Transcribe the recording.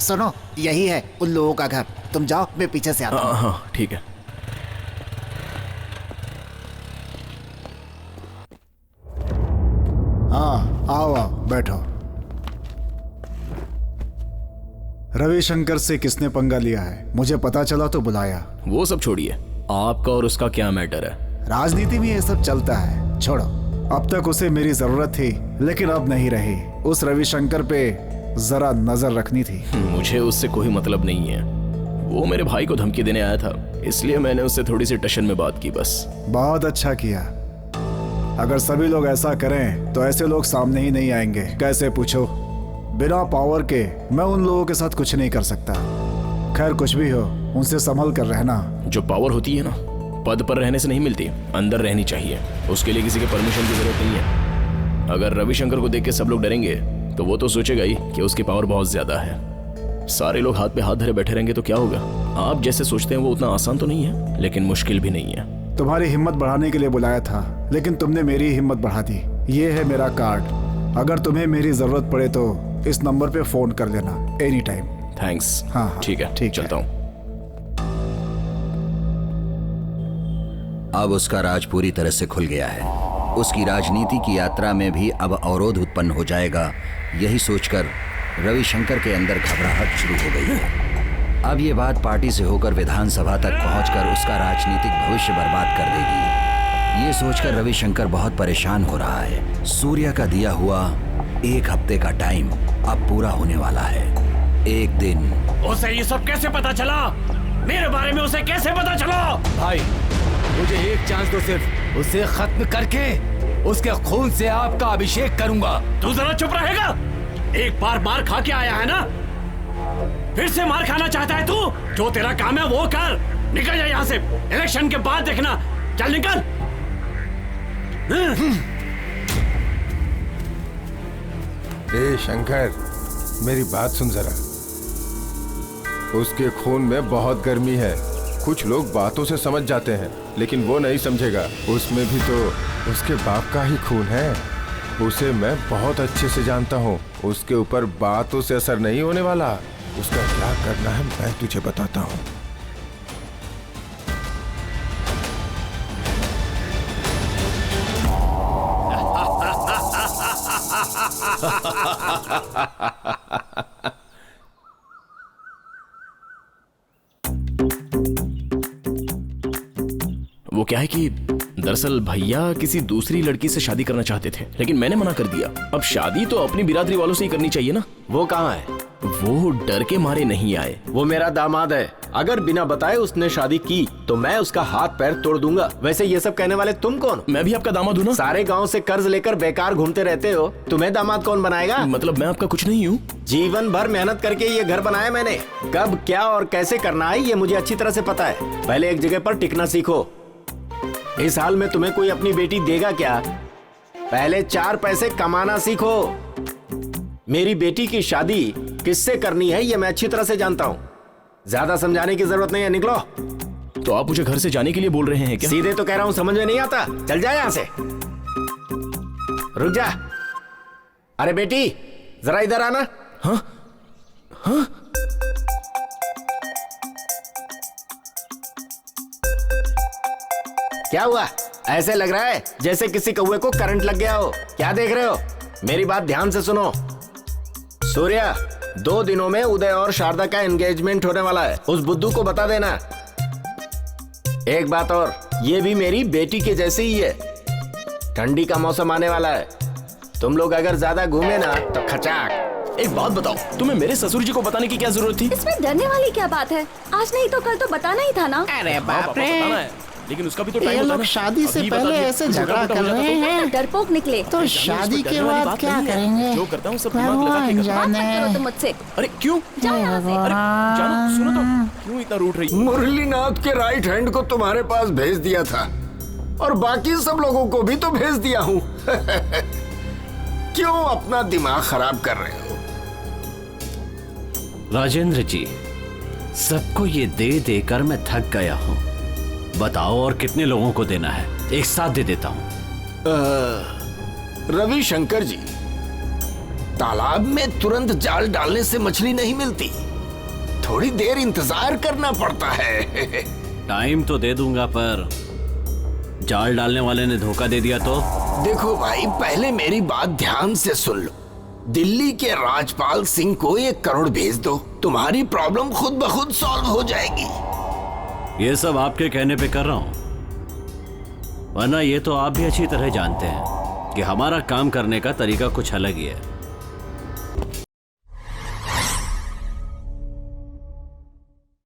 सुनो, यही है उन लोगों का घर। तुम जाओ, मैं पीछे से आता हूँ। हाँ ठीक है। हाँ, आओ आओ, बैठो। रविशंकर से किसने पंगा लिया है? मुझे पता चला तो बुलाया। वो सब छोड़िए, आपका और उसका क्या मैटर है? राजनीति में ये सब चलता है, छोड़ो। अब तक उसे मेरी जरूरत थी, लेकिन अब नहीं रही। उस रविशंकर पे जरा नजर रखनी थी। मुझे उससे कोई मतलब नहीं है। वो मेरे भाई को धमकी देने आया था, इसलिए मैंने उससे थोड़ी सी टशन में बात की बस। बहुत अच्छा किया। अगर सभी लोग ऐसा करें तो ऐसे लोग सामने ही नहीं आएंगे। कैसे पूछो? बिना पावर के मैं उन लोगों के साथ कुछ नहीं कर सकता। खैर, कुछ भी हो, उनसे संभल कर रहना। जो पावर होती है ना, पद पर रहने से नहीं मिलती, अंदर रहनी चाहिए। उसके लिए किसी के परमिशन की जरूरत नहीं है। अगर रविशंकर को देख के सब लोग डरेंगे तो वो तो सोचेगा ही कि उसकी पावर बहुत ज्यादा है। सारे लोग हाथ पे हाथ धरे बैठे रहेंगे तो क्या होगा? आप जैसे सोचते हैं वो उतना आसान तो नहीं है, लेकिन मुश्किल भी नहीं है। तुम्हारी हिम्मत बढ़ाने के लिए बुलाया था, लेकिन तुमने मेरी हिम्मत बढ़ा दी। ये है मेरा कार्ड। अगर तुम्हें मेरी जरूरत पड़े तो इस नंबर पे फोन कर लेना, एनी टाइम। थैंक्स। हाँ, ठीक है, ठीक चलता हूँ। अब उसका राज पूरी तरह से खुल गया है। उसकी राजनीति की यात्रा में भी अब अवरोध उत्पन्न हो जाएगा। यही सोचकर रविशंकर के अंदर घबराहट शुरू हो गई है। अब ये बात पार्टी से होकर विधानसभा तक पहुंचकर उसका राजनीतिक भविष्य बर्बाद कर देगी। ये सोचकर रविशंकर बहुत परेशान हो रहा है। सूर्य का दिया हुआ 1 हफ्ते का टाइम अब पूरा होने वाला है। एक दिन उसे ये सब कैसे पता चला? मेरे बारे में उसे कैसे पता चला? भाई, मुझे एक चांस दो, सिर्फ उसे खत्म करके उसके खून से आपका अभिषेक करूंगा। तू जरा चुप रहेगा? एक बार मार खा के आया है ना, फिर से मार खाना चाहता है तू? जो तेरा काम है वो कर। निकल जा यहाँ से। इलेक्शन के बाद देखना। चल निकल। ए शंकर, मेरी बात सुन जरा। उसके खून में बहुत गर्मी है। कुछ लोग बातों से समझ जाते हैं, लेकिन वो नहीं समझेगा। उसमें भी तो उसके बाप का ही खून है। उसे मैं बहुत अच्छे से जानता हूँ। उसके ऊपर बातों से असर नहीं होने वाला। उसका क्या करना है मैं तुझे बताता हूँ। वो क्या है कि दरअसल भैया किसी दूसरी लड़की से शादी करना चाहते थे, लेकिन मैंने मना कर दिया। अब शादी तो अपनी बिरादरी वालों से ही करनी चाहिए ना। वो कहाँ है? वो डर के मारे नहीं आए। वो मेरा दामाद है। अगर बिना बताए उसने शादी की तो मैं उसका हाथ पैर तोड़ दूंगा। वैसे ये सब कहने वाले तुम कौन? मैं भी आपका दामाद हूँ ना। सारे गांव से कर्ज लेकर बेकार घूमते रहते हो, तुम्हें दामाद कौन बनाएगा? मतलब मैं आपका कुछ नहीं हूँ। जीवन भर मेहनत करके ये घर बनाया मैंने। कब क्या और कैसे करना है ये मुझे अच्छी तरह से पता है। पहले एक जगह पर टिकना सीखो। इस हाल में तुम्हें कोई अपनी बेटी देगा क्या? पहले 4 पैसे कमाना सीखो। मेरी बेटी की शादी किससे करनी है ये मैं अच्छी तरह से जानता हूँ। ज्यादा समझाने की जरूरत नहीं है, निकलो। तो आप मुझे घर से जाने के लिए बोल रहे हैं क्या? सीधे तो कह रहा हूँ, समझ में नहीं आता? चल जा यहाँ से। रुक जा। अरे बेटी, जरा इधर आना। हाँ हाँ। क्या हुआ? ऐसे लग रहा है जैसे किसी कौवे को करंट लग गया हो। क्या देख रहे हो? मेरी बात ध्यान से सुनो। सूर्या, 2 दिनों में उदय और शारदा का एंगेजमेंट होने वाला है। उस बुद्धू को बता देना। एक बात और, ये भी मेरी बेटी के जैसी ही है। ठंडी का मौसम आने वाला है। तुम लोग अगर ज्यादा घूमे ना तो खचाक। एक बात बताओ, तुम्हें मेरे ससुर जी को बताने की क्या जरूरत थी? इसमें डरने वाली क्या बात है? आज नहीं तो कल तो बताना ही था ना। अरे बाप रे, लेकिन उसका भी तो ये टाइम होता है लोग ना। शादी से अभी पहले बता दिया, ऐसे छोटा झगड़ा मोटा कर हो जाता रहे हैं, डरपोक निकले। तो शादी के बाद क्या करेंगे? जो करता हूँ सब दिमाग लगा भगवान के करता हूँ। बात मत जाने। करो तुम मुझसे। अरे क्यों? जाओ यहाँ से। अरे जानो, सुनो तो, क्यों इतना रूठ रही? मुरलीनाथ के राइट हैंड को तुम्हारे पास भेज दिया था और बाकी सब लोगों को भी तो भेज दिया हूँ। क्यों अपना दिमाग खराब कर रहे हो? राजेंद्र जी, सबको ये दे देकर मैं थक गया हूँ। बताओ और कितने लोगों को देना है? एक साथ दे देता हूँ। रविशंकर जी, तालाब में तुरंत जाल डालने से मछली नहीं मिलती, थोड़ी देर इंतजार करना पड़ता है। टाइम तो दे दूंगा, पर जाल डालने वाले ने धोखा दे दिया तो? देखो भाई, पहले मेरी बात ध्यान से सुन लो। दिल्ली के राजपाल सिंह को 1 करोड़ भेज दो, तुम्हारी प्रॉब्लम खुद ब खुद सॉल्व हो जाएगी। ये सब आपके कहने पे कर रहा हूं, वरना ये तो आप भी अच्छी तरह जानते हैं कि हमारा काम करने का तरीका कुछ अलग ही है।